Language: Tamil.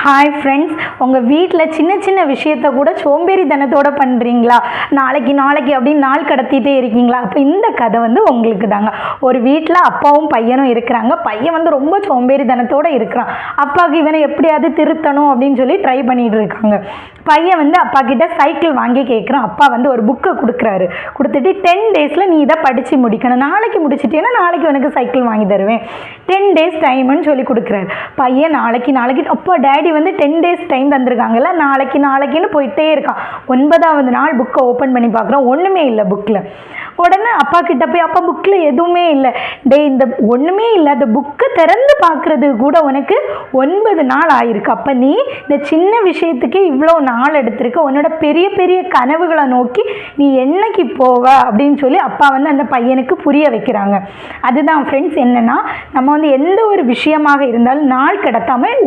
ஹாய் ஃப்ரெண்ட்ஸ், உங்கள் வீட்டில் சின்ன சின்ன விஷயத்த கூட சோம்பேறித்தனத்தோடு பண்ணுறீங்களா? நாளைக்கு நாளைக்கு அப்படின்னு நாள் கடத்திட்டே இருக்கீங்களா? அப்போ இந்த கதை உங்களுக்கு தாங்க. ஒரு வீட்டில் அப்பாவும் பையனும் இருக்கிறாங்க. பையன் ரொம்ப சோம்பேறித்தனத்தோடு இருக்கிறான். அப்பாவுக்கு இவனை எப்படியாவது திருத்தணும் அப்படின்னு சொல்லி ட்ரை பண்ணிகிட்டு இருக்காங்க. பையன் அப்பா கிட்ட சைக்கிள் வாங்கி கேட்குறான். அப்பா ஒரு புக்கை கொடுக்குறாரு. கொடுத்துட்டு 10 டேஸில் நீ இதை படித்து முடிக்கணும், நாளைக்கு முடிச்சிட்டேன்னா நாளைக்கு உனக்கு சைக்கிள் வாங்கி தருவேன், 10 டேஸ் டைம்னு சொல்லி கொடுக்குறாரு. பையன் நாளைக்கு நாளைக்கு அப்பா டேடி 10 டேஸ் டைம் தந்திருக்காங்கல்ல, நாளைக்கு நாளைக்குன்னு போயிட்டே இருக்கான். 9வது நாள் புக்கை ஓப்பன் பண்ணி பார்க்குறான், ஒன்றுமே இல்லை புக்கில். உடனே அப்பா கிட்ட போய், அப்பா புக்கில் எதுவுமே இல்லை. இந்த ஒன்றுமே இல்லை, அந்த புக்கை திறந்து பார்க்குறது கூட உனக்கு 9 நாள் ஆயிருக்கு. அப்போ நீ இந்த சின்ன விஷயத்துக்கு இவ்வளோ நாள் எடுத்திருக்க, உன்னோட பெரிய பெரிய கனவுகளை நோக்கி நீ என்னைக்கு போவ அப்படின்னு சொல்லி அப்பா அந்த பையனுக்கு புரிய வைக்கிறாங்க. அதுதான் ஃப்ரெண்ட்ஸ், என்னென்னா நம்ம எந்த ஒரு விஷயமாக இருந்தாலும் நாள் கடத்தாமல்